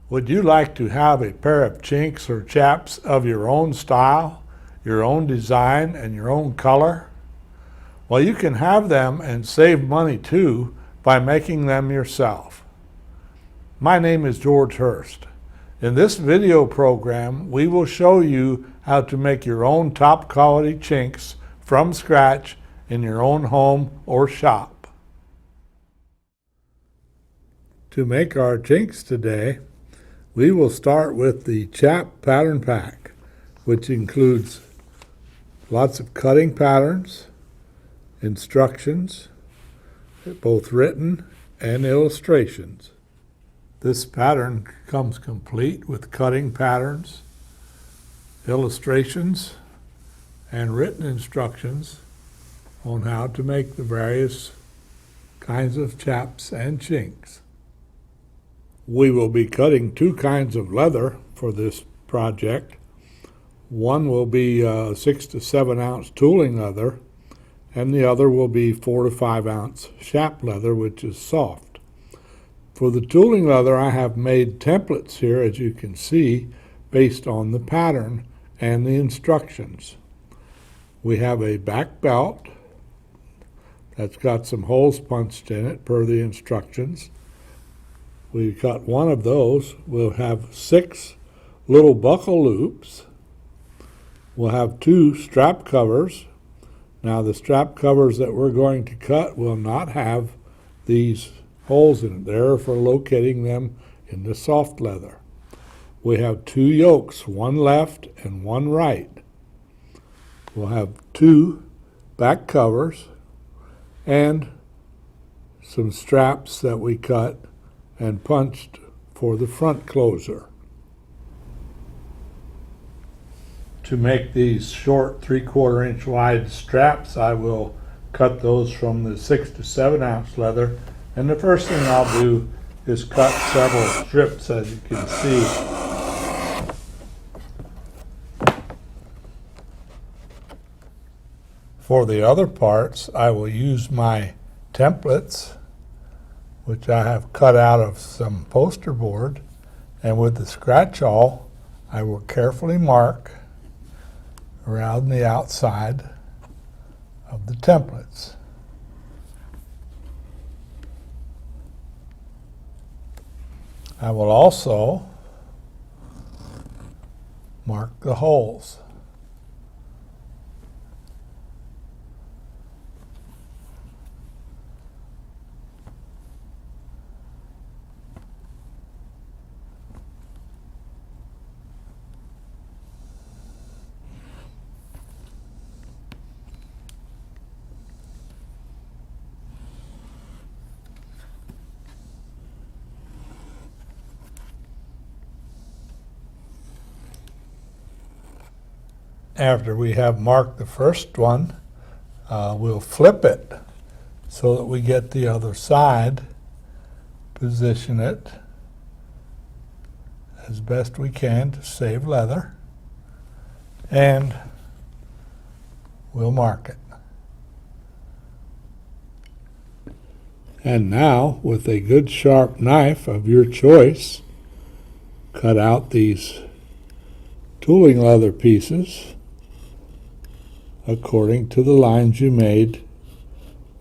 Would you like to have a pair of Chinks or Chaps of your own style, your own design, and your own color? Well, you can have them and save money too by making them yourself. My name is George Hurst. In this video program, we will show you how to make your own top quality Chinks from scratch in your own home or shop. To make our Chinks today, we will start with the Chap pattern pack, which includes lots of cutting patterns, instructions, both written and illustrations. This pattern comes complete with cutting patterns, illustrations, and written instructions on how to make the various kinds of chaps and chinks. We will be cutting two kinds of leather for this project. One will be 6 to 7 ounce tooling leather, and the other will be 4 to 5 ounce chap leather, which is soft. For the tooling leather, I have made templates here, as you can see, based on the pattern and the instructions. We have a back belt that's got some holes punched in it per the instructions. We cut one of those. We'll have 6 little buckle loops. We'll have 2 strap covers. Now the strap covers that we're going to cut will not have these holes in it. They're for locating them in the soft leather. We have 2 yokes, one left and one right. We'll have 2 back covers and some straps that we cut and punched for the front closer. To make these short 3/4 inch wide straps, I will cut those from the 6 to 7 ounce leather. And the first thing I'll do is cut several strips, as you can see. For the other parts, I will use my templates, which I have cut out of some poster board, and with the scratch awl, I will carefully mark around the outside of the templates. I will also mark the holes. After we have marked the first one, we'll flip it so that we get the other side, position it as best we can to save leather, and we'll mark it. And now, with a good sharp knife of your choice, cut out these tooling leather pieces according to the lines you made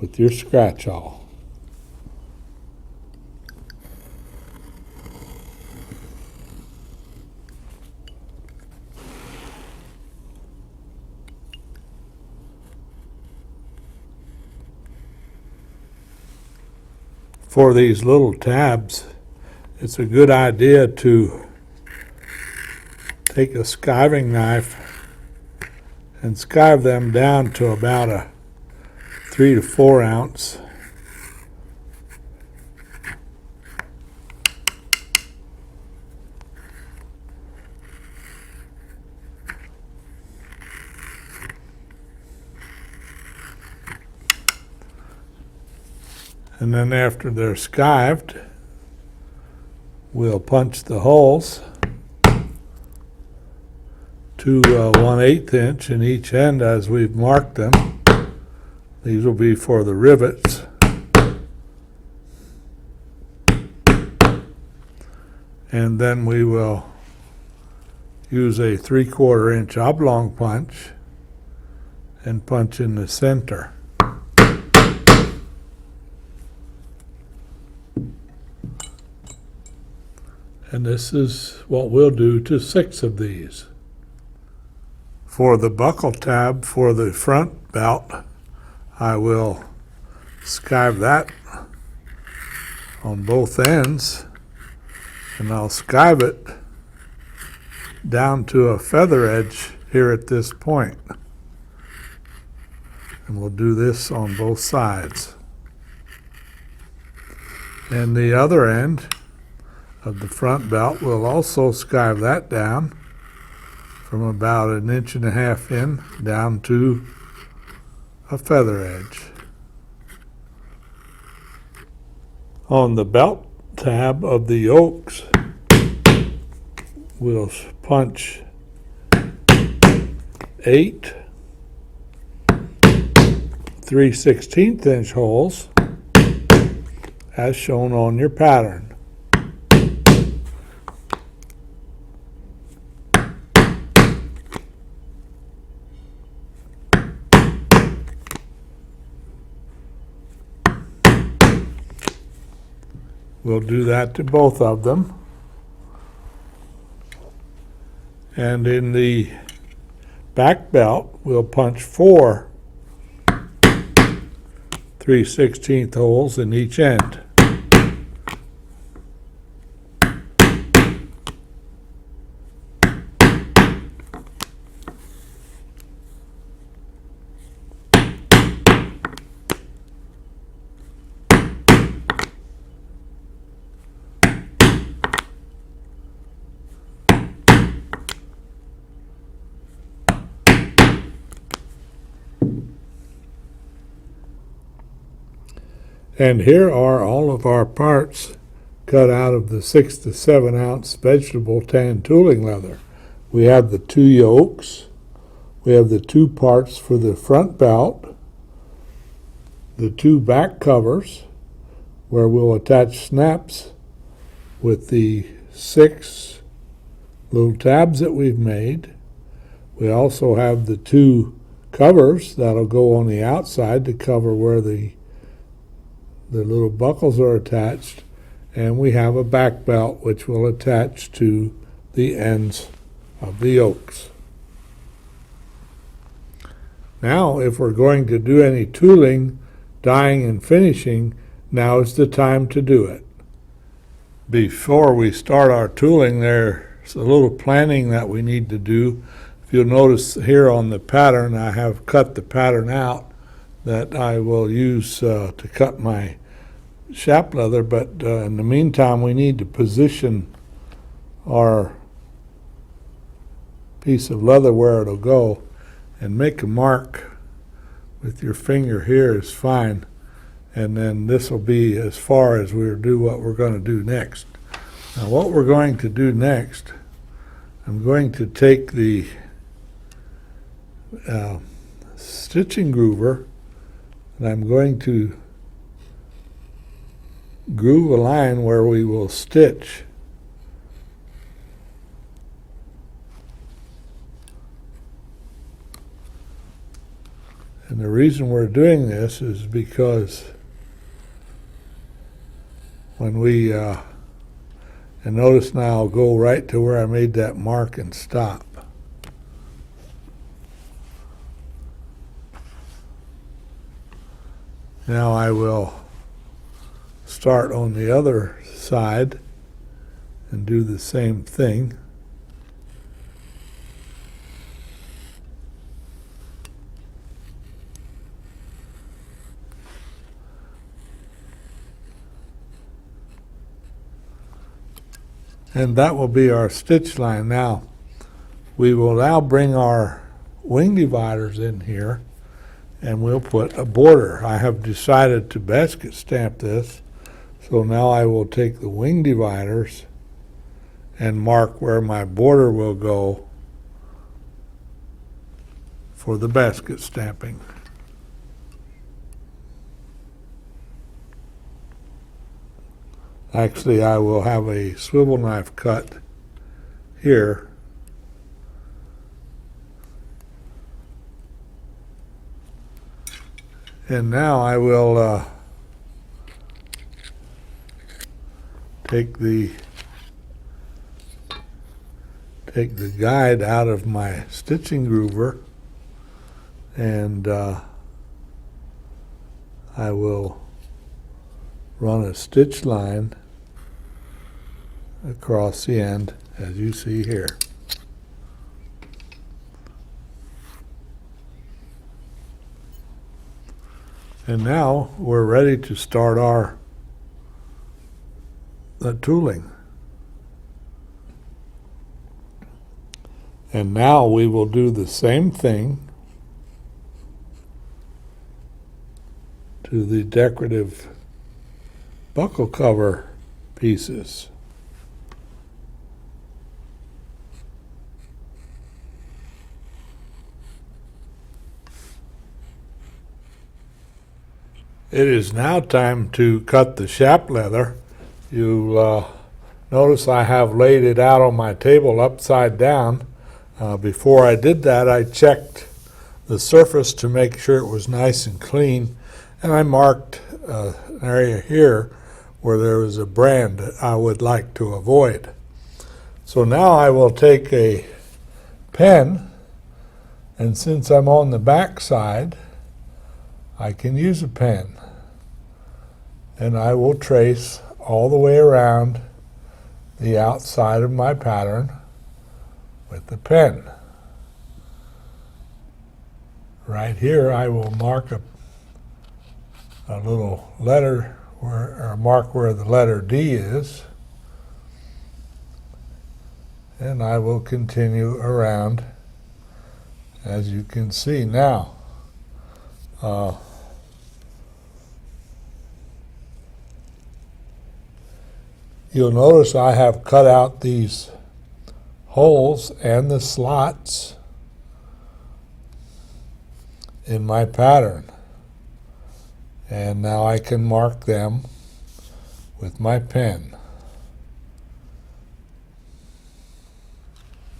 with your scratch awl. For these little tabs, it's a good idea to take a skiving knife and skive them down to about a 3 to 4 ounce. And then after they're skived, we'll punch the holes to 1/8 inch in each end as we've marked them. These will be for the rivets. And then we will use a 3/4 inch oblong punch and punch in the center. And this is what we'll do to 6 of these. For the buckle tab for the front belt, I will skive that on both ends, and I'll skive it down to a feather edge here at this point. And we'll do this on both sides. And the other end of the front belt, we'll also skive that down from about 1.5 inches in down to a feather edge. On the belt tab of the yokes, we'll punch 8 3/16 inch holes as shown on your pattern. We'll do that to both of them. And in the back belt, we'll punch 4 3/16 holes in each end. And here are all of our parts cut out of the 6 to 7 ounce vegetable tan tooling leather. We have the 2 yokes, we have the 2 parts for the front belt, the 2 back covers where we'll attach snaps with the 6 little tabs that we've made. We also have the 2 covers that'll go on the outside to cover where the little buckles are attached, and we have a back belt which will attach to the ends of the yokes. Now, if we're going to do any tooling, dyeing, and finishing, now is the time to do it. Before we start our tooling, there's a little planning that we need to do. If you'll notice here on the pattern, I have cut the pattern out that I will use to cut my chap leather, but in the meantime we need to position our piece of leather where it'll go, and make a mark with your finger here is fine, and then this will be as far as we'll do what we're going to do next. Now what we're going to do next, I'm going to take the stitching groover, and I'm going to groove a line where we will stitch. And the reason we're doing this is because when we, and notice now I'll go right to where I made that mark and stop. Now I will start on the other side and do the same thing. And that will be our stitch line. Now, we will now bring our wing dividers in here, and we'll put a border. I have decided to basket stamp this, so now I will take the wing dividers and mark where my border will go for the basket stamping. Actually, I will have a swivel knife cut here. And now I will take the guide out of my stitching groover, and I will run a stitch line across the end, as you see here. And now we're ready to start the tooling. And now we will do the same thing to the decorative buckle cover pieces. It is now time to cut the chap leather. You'll notice I have laid it out on my table upside down. Before I did that, I checked the surface to make sure it was nice and clean, and I marked an area here where there was a brand that I would like to avoid. So now I will take a pen, and since I'm on the back side, I can use a pen, and I will trace all the way around the outside of my pattern with the pen. Right here I will mark a little letter or mark where the letter D is, and I will continue around, as you can see now. You'll notice I have cut out these holes and the slots in my pattern, and now I can mark them with my pen.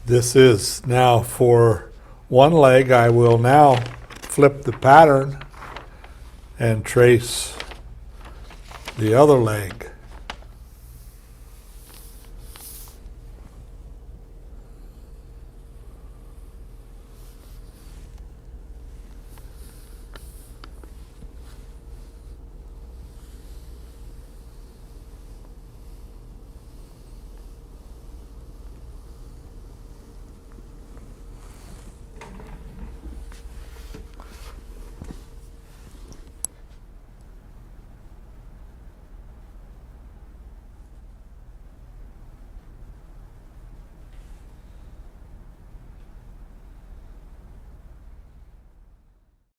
This is now for one leg. I will now flip the pattern and trace the other leg.